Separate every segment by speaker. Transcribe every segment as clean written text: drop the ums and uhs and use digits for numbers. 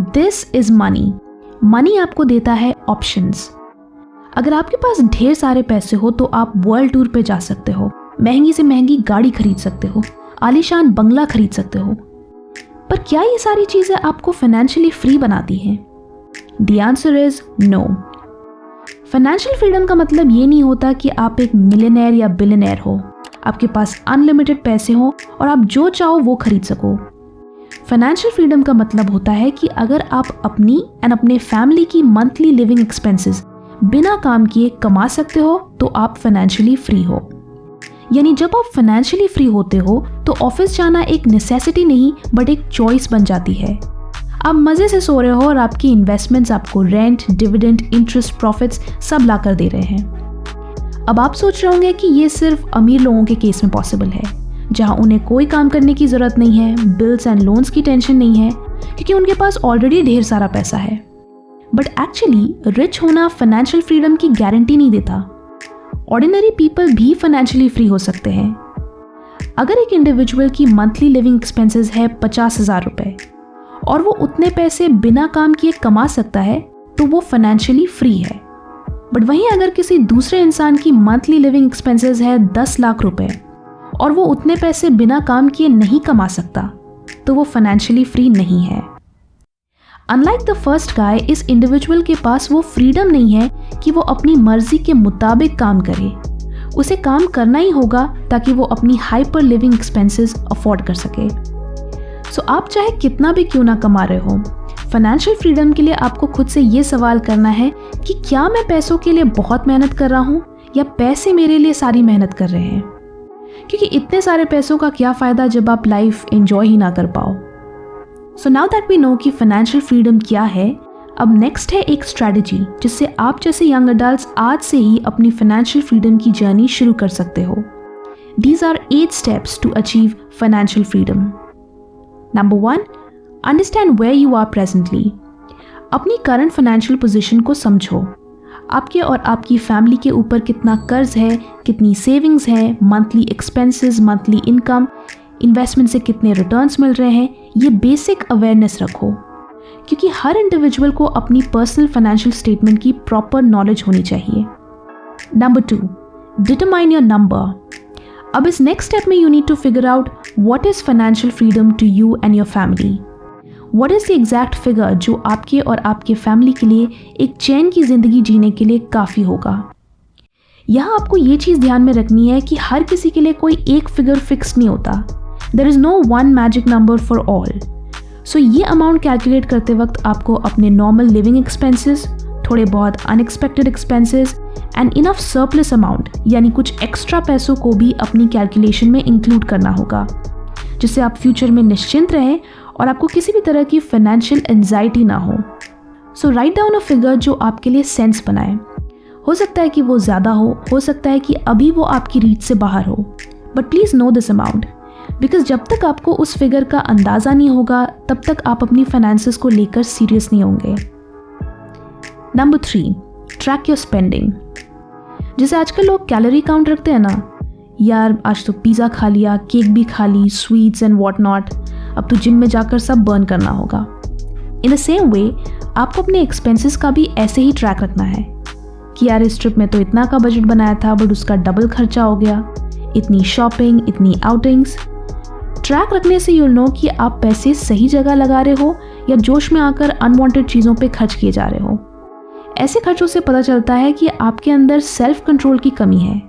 Speaker 1: This is money. Money आपको देता है ऑप्शंस। अगर आपके पास ढेर सारे पैसे हो तो आप वर्ल्ड टूर पे जा सकते हो, महंगी से महंगी गाड़ी खरीद सकते हो, आलीशान बंगला खरीद सकते हो। पर क्या ये सारी चीजें आपको फाइनेंशियली फ्री बनाती हैं? The answer is no. Financial freedom का मतलब ये नहीं होता कि आप एक मिलियनेयर या बिलियनेयर हो, आपके पास अनलिमिटेड पैसे हो और आप जो चाहो वो खरीद सको। फाइनेंशियल फ्रीडम का मतलब होता है कि अगर आप अपनी एंड अपने फैमिली की मंथली लिविंग एक्सपेंसेस बिना काम किए कमा सकते हो तो आप फाइनेंशियली फ्री हो। यानी जब आप फाइनेंशियली फ्री होते हो तो ऑफिस जाना एक नेसेसिटी नहीं बट एक चॉइस बन जाती है। आप मजे से सो रहे हो और आपकी इन्वेस्टमेंट्स आपको रेंट, डिविडेंड, इंटरेस्ट, प्रॉफिट्स सब ला कर दे रहे हैं। अब आप सोच रहे होंगे कि ये सिर्फ अमीर लोगों के केस में पॉसिबल है, जहां उन्हें कोई काम करने की जरूरत नहीं है, बिल्स एंड लोन्स की टेंशन नहीं है क्योंकि उनके पास ऑलरेडी ढेर सारा पैसा है। बट एक्चुअली रिच होना फाइनेंशियल फ्रीडम की गारंटी नहीं देता। ऑर्डिनरी पीपल भी फाइनेंशियली फ्री हो सकते हैं। अगर एक इंडिविजुअल की मंथली लिविंग एक्सपेंसेस है 50,000 रुपए और वो उतने पैसे बिना काम किए कमा सकता है तो वो फाइनेंशियली फ्री है। बट वहीं अगर किसी दूसरे इंसान की मंथली लिविंग एक्सपेंसेस है 10 लाख रुपए और वो उतने पैसे बिना काम किए नहीं कमा सकता तो वो फाइनेंशियली फ्री नहीं है। अनलाइक द फर्स्ट गाय, इस इंडिविजुअल के पास वो फ्रीडम नहीं है कि वो अपनी मर्जी के मुताबिक काम करे। उसे काम करना ही होगा ताकि वो अपनी हाइपर लिविंग एक्सपेंसेस अफोर्ड कर सके। सो आप चाहे कितना भी क्यों ना कमा रहे हो, फाइनेंशियल फ्रीडम के लिए आपको खुद से ये सवाल करना है कि क्या मैं पैसों के लिए बहुत मेहनत कर रहा हूँ या पैसे मेरे लिए सारी मेहनत कर रहे हैं? क्योंकि इतने सारे पैसों का क्या फ़ायदा जब आप लाइफ एंजॉय ही ना कर पाओ। So now that we know कि फाइनेंशियल फ्रीडम क्या है, अब नेक्स्ट है एक स्ट्रैटेजी जिससे आप जैसे यंग अडल्ट्स आज से ही अपनी फाइनेंशियल फ्रीडम की जर्नी शुरू कर सकते हो। These are 8 steps to achieve financial freedom. Number 1, understand where you are presently. अपनी करंट फाइनेंशियल पोजीशन को समझो। आपके और आपकी फैमिली के ऊपर कितना कर्ज है, कितनी सेविंग्स है, monthly expenses, monthly income, investment से कितने रिटर्न्स मिल रहे हैं, ये बेसिक अवेयरनेस रखो क्योंकि हर इंडिविजुअल को अपनी पर्सनल फाइनेंशियल स्टेटमेंट की प्रॉपर नॉलेज होनी चाहिए। Number 2, determine your number. अब इस नेक्स्ट स्टेप में you need to figure out what is financial freedom to you and your family. What is the exact figure जो आपके और आपके फैमिली के लिए एक चैन की जिंदगी जीने के लिए काफ़ी होगा। यहाँ आपको ये चीज़ ध्यान में रखनी है कि हर किसी के लिए कोई एक फिगर फिक्स नहीं होता। There is no one magic number for all. So ये अमाउंट कैलकुलेट करते वक्त आपको अपने नॉर्मल लिविंग एक्सपेंसेस, थोड़े बहुत unexpected expenses and enough surplus amount यानी कुछ एक्स्ट्रा पैसों को भी अपनी कैलकुलेशन में इंक्लूड करना होगा, जिससे आप फ्यूचर में निश्चिंत रहें और आपको किसी भी तरह की फाइनेंशियल एंजाइटी ना हो। सो राइट डाउन अ फिगर जो आपके लिए सेंस बनाए। हो सकता है कि वो ज़्यादा हो सकता है कि अभी वो आपकी रीच से बाहर हो, but please know this amount because जब तक आपको उस फिगर का अंदाज़ा नहीं होगा तब तक आप अपनी फाइनेंसेस को लेकर सीरियस नहीं होंगे। Number 3, track your spending. जैसे आजकल लोग कैलोरी काउंट रखते हैं ना, यार आज तो पिज़्ज़ा खा लिया, केक भी खा ली, स्वीट्स एंड व्हाट नॉट, अब तो जिम में जाकर सब बर्न करना होगा। इन द सेम वे आपको अपने एक्सपेंसेस का भी ऐसे ही ट्रैक रखना है कि यार इस ट्रिप में तो इतना का बजट बनाया था बट उसका डबल खर्चा हो गया, इतनी शॉपिंग, इतनी आउटिंग्स। ट्रैक रखने से यूल नो कि आप पैसे सही जगह लगा रहे हो या जोश में आकर अनवांटेड चीज़ों पे खर्च किए जा रहे हो। ऐसे खर्चों से पता चलता है कि आपके अंदर सेल्फ कंट्रोल की कमी है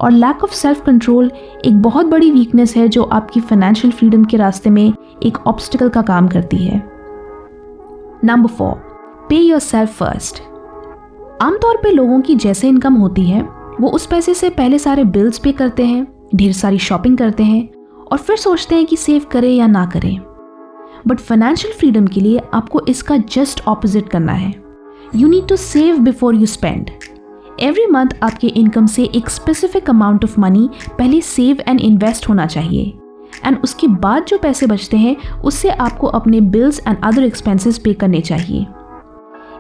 Speaker 1: और लैक ऑफ सेल्फ कंट्रोल एक बहुत बड़ी वीकनेस है जो आपकी फाइनेंशियल फ्रीडम के रास्ते में एक ऑब्स्टिकल का काम करती है। नंबर 4, पे योरसेल्फ फर्स्ट। आमतौर पे लोगों की जैसे इनकम होती है वो उस पैसे से पहले सारे बिल्स पे करते हैं, ढेर सारी शॉपिंग करते हैं और फिर सोचते हैं कि सेव करें या ना करें। बट फाइनेंशियल फ्रीडम के लिए आपको इसका जस्ट ऑपोजिट करना है। You need to save before you spend. Every month आपके इनकम से एक स्पेसिफिक अमाउंट ऑफ मनी पहले सेव एंड इन्वेस्ट होना चाहिए एंड उसके बाद जो पैसे बचते हैं उससे आपको अपने बिल्स एंड अदर एक्सपेंसेस पे करने चाहिए।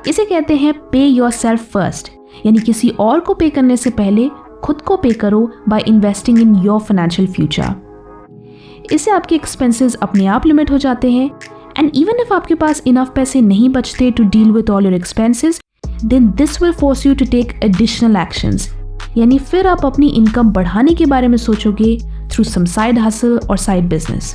Speaker 1: इसे कहते हैं पे योरसेल्फ फर्स्ट, यानी किसी और को पे करने से पहले खुद को पे करो by investing in your financial future. इससे आपके एक्सपेंसेस अपने आप लिमिट हो जाते हैं एंड इवन इफ आपके पास इनफ पैसे नहीं बचते to deal with all your expenses, then this will force you to take additional actions, यानी फिर आप अपनी इनकम बढ़ाने के बारे में सोचोगे थ्रू सम साइड हसल और साइड बिजनेस।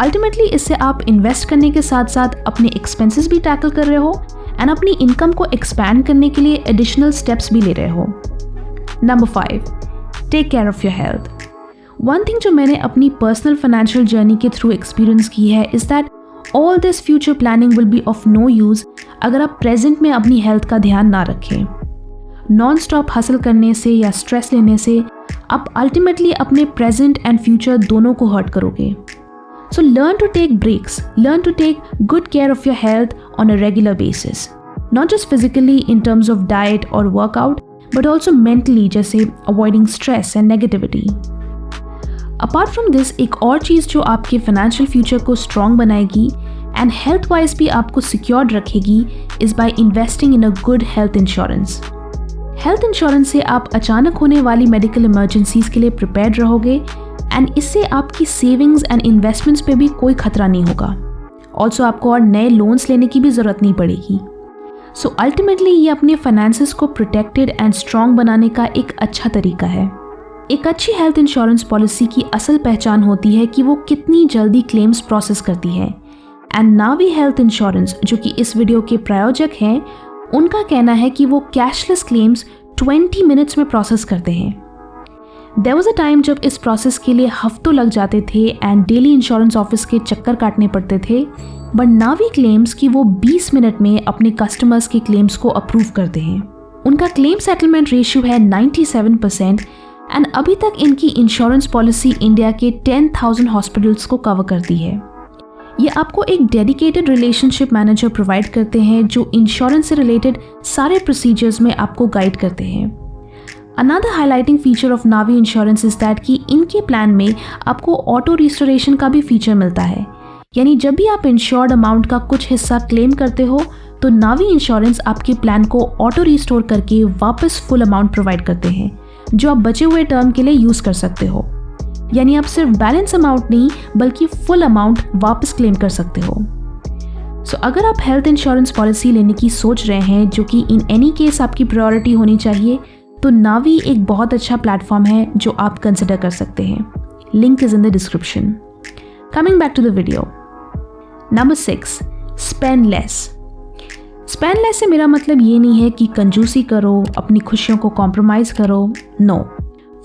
Speaker 1: अल्टीमेटली इससे आप इन्वेस्ट करने के साथ साथ अपने एक्सपेंसेस भी टैकल कर रहे हो एंड अपनी इनकम को एक्सपैंड करने के लिए एडिशनल स्टेप्स भी ले रहे हो। Number 5, take care of your health. One thing जो मैंने अपनी पर्सनल फाइनेंशियल जर्नी के थ्रू एक्सपीरियंस की है is that all this future planning will be of no use अगर आप प्रेजेंट में अपनी हेल्थ का ध्यान ना रखें। नॉन स्टॉप हासिल करने से या स्ट्रेस लेने से आप अल्टीमेटली अपने प्रेजेंट एंड फ्यूचर दोनों को हर्ट करोगे। So learn to take breaks, learn to take good care of your health on a regular basis. Not just physically in terms of diet or workout, but also mentally, जैसे avoiding stress and negativity. Apart from this, एक और चीज़ जो आपके financial future को strong बनाएगी and health wise भी आपको secured रखेगी is by investing in a good health insurance. Health insurance से आप अचानक होने वाली medical emergencies के लिए prepared रहोगे एंड इससे आपकी सेविंग्स एंड इन्वेस्टमेंट्स पे भी कोई खतरा नहीं होगा। ऑल्सो आपको और नए लोन्स लेने की भी ज़रूरत नहीं पड़ेगी। सो अल्टीमेटली ये अपने फाइनेंसेस को प्रोटेक्टेड एंड स्ट्रॉन्ग बनाने का एक अच्छा तरीका है। एक अच्छी हेल्थ इंश्योरेंस पॉलिसी की असल पहचान होती है कि वो कितनी जल्दी क्लेम्स प्रोसेस करती है। एंड नावी हेल्थ इंश्योरेंस, जो कि इस वीडियो के प्रायोजक हैं, उनका कहना है कि वो कैशलेस क्लेम्स 20 मिनट्स में प्रोसेस करते हैं। There was a time जब इस प्रोसेस के लिए हफ्तों लग जाते थे एंड डेली इंश्योरेंस ऑफिस के चक्कर काटने पड़ते थे, बट नावी क्लेम्स कि वो 20 मिनट में अपने कस्टमर्स के क्लेम्स को अप्रूव करते हैं। उनका क्लेम सेटलमेंट रेशियो है 97% एंड अभी तक इनकी इंश्योरेंस पॉलिसी इंडिया के 10,000 हॉस्पिटल्स को कवर करती है। ये आपको एक डेडिकेटेड रिलेशनशिप मैनेजर प्रोवाइड करते हैं जो इंश्योरेंस से रिलेटेड सारे प्रोसीजर्स में आपको गाइड करते हैं। Another highlighting feature of Navi Insurance is that कि इनके प्लान में आपको ऑटो रिस्टोरेशन का भी फीचर मिलता है, यानी जब भी आप इंश्योर्ड अमाउंट का कुछ हिस्सा क्लेम करते हो तो नावी इंश्योरेंस आपके प्लान को ऑटो रिस्टोर करके वापस फुल अमाउंट प्रोवाइड करते हैं जो आप बचे हुए टर्म के लिए यूज़ कर सकते हो। यानी आप सिर्फ बैलेंस अमाउंट नहीं बल्कि फुल अमाउंट वापस क्लेम कर सकते हो। सो अगर आप हेल्थ इंश्योरेंस पॉलिसी लेने की सोच रहे हैं जो कि इन एनी केस आपकी प्रायोरिटी होनी चाहिए, तो नावी एक बहुत अच्छा प्लेटफॉर्म है जो आप कंसिडर कर सकते हैं। Link is in the description. Coming back to the video. Number 6, spend less. Spend less से मेरा मतलब ये नहीं है कि कंजूसी करो, अपनी खुशियों को कॉम्प्रोमाइज़ करो। No,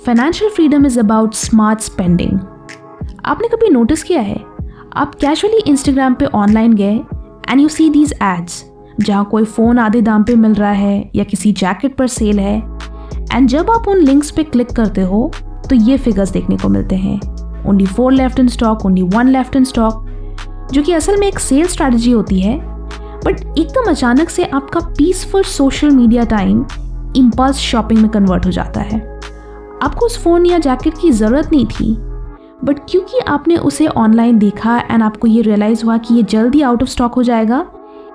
Speaker 1: financial freedom is about smart spending. आपने कभी नोटिस किया है, आप कैजुअली इंस्टाग्राम पे ऑनलाइन गए and you see these ads जहाँ कोई फ़ोन आधे दाम पे मिल रहा है या किसी जैकेट पर सेल है, एंड जब आप उन लिंक्स पे क्लिक करते हो तो ये फिगर्स देखने को मिलते हैं, only 4 left in stock, only 1 left in stock, जो कि असल में एक सेल स्ट्रैटेजी होती है। बट एकदम अचानक से आपका peaceful social media time impulse shopping में कन्वर्ट हो जाता है। आपको उस फ़ोन या जैकेट की ज़रूरत नहीं थी, बट क्योंकि आपने उसे ऑनलाइन देखा एंड आपको ये रियलाइज़ हुआ कि ये जल्दी आउट ऑफ स्टॉक हो जाएगा,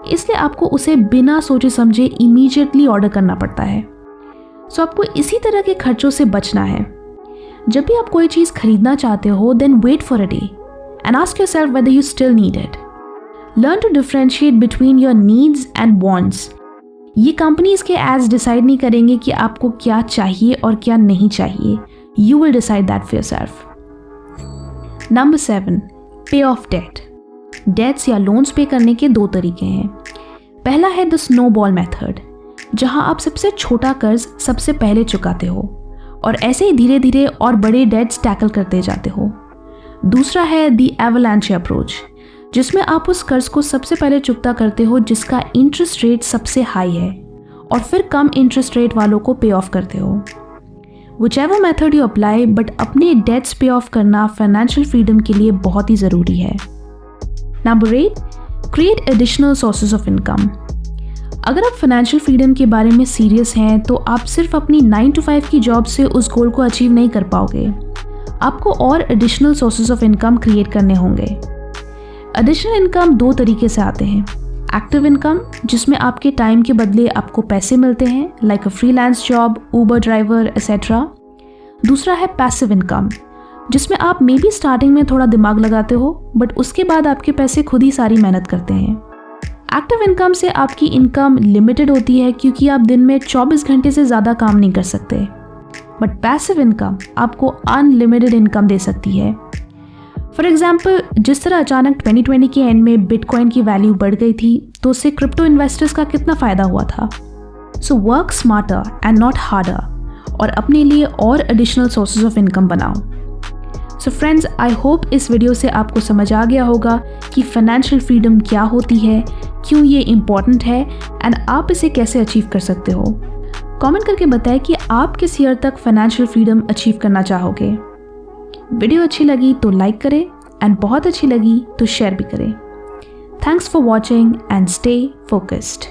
Speaker 1: इसलिए आपको उसे बिना सोचे समझे इमीडिएटली ऑर्डर करना पड़ता है। सो आपको इसी तरह के खर्चों से बचना है। जब भी आप कोई चीज़ खरीदना चाहते हो, then wait for a day and ask yourself whether you still need it. Learn to differentiate between your needs and wants. ये कंपनीज के एड्स डिसाइड नहीं करेंगे कि आपको क्या चाहिए और क्या नहीं चाहिए। You will decide that for yourself. Number 7, पे ऑफ डेट। डेट्स या लोन्स पे करने के 2 तरीके हैं। पहला है द स्नोबॉल मेथड, जहां आप सबसे छोटा कर्ज सबसे पहले चुकाते हो और ऐसे ही धीरे धीरे और बड़े डेट्स टैकल करते जाते हो। दूसरा है द एवलांच अप्रोच, जिसमें आप उस कर्ज को सबसे पहले चुकता करते हो जिसका इंटरेस्ट रेट सबसे हाई है और फिर कम इंटरेस्ट रेट वालों को पे ऑफ करते हो। Whichever method you apply, but अपने डेट्स पे ऑफ करना फाइनेंशियल फ्रीडम के लिए बहुत ही ज़रूरी है। Number 8, create additional sources of income. अगर आप फाइनेंशियल फ्रीडम के बारे में सीरियस हैं तो आप सिर्फ अपनी 9 to 5 की जॉब से उस गोल को अचीव नहीं कर पाओगे। आपको और additional sources of income create करने होंगे। एडिशनल इनकम 2 तरीके से आते हैं। एक्टिव इनकम, जिसमें आपके टाइम के बदले आपको पैसे मिलते हैं, like a freelance job, Uber driver etcetera. दूसरा है पैसिव इनकम, जिसमें आप मे बी स्टार्टिंग में थोड़ा दिमाग लगाते हो, बट उसके बाद आपके पैसे खुद ही सारी मेहनत करते हैं। एक्टिव इनकम से आपकी इनकम लिमिटेड होती है क्योंकि आप दिन में 24 घंटे से ज़्यादा काम नहीं कर सकते, बट पैसिव इनकम आपको अनलिमिटेड इनकम दे सकती है। फॉर एग्जाम्पल, जिस तरह अचानक 2020 के एंड में बिटकॉइन की वैल्यू बढ़ गई थी, तो उससे क्रिप्टो इन्वेस्टर्स का कितना फ़ायदा हुआ था। So work smarter and not harder, और अपने लिए और एडिशनल सोर्सेज ऑफ इनकम बनाओ। सो फ्रेंड्स, आई होप इस वीडियो से आपको समझ आ गया होगा कि फाइनेंशियल फ्रीडम क्या होती है, क्यों ये इम्पॉर्टेंट है एंड आप इसे कैसे अचीव कर सकते हो। कमेंट करके बताएं कि आप किस ईयर तक फाइनेंशियल फ्रीडम अचीव करना चाहोगे। वीडियो अच्छी लगी तो लाइक करें एंड बहुत अच्छी लगी तो शेयर भी करें। Thanks for watching and stay focused.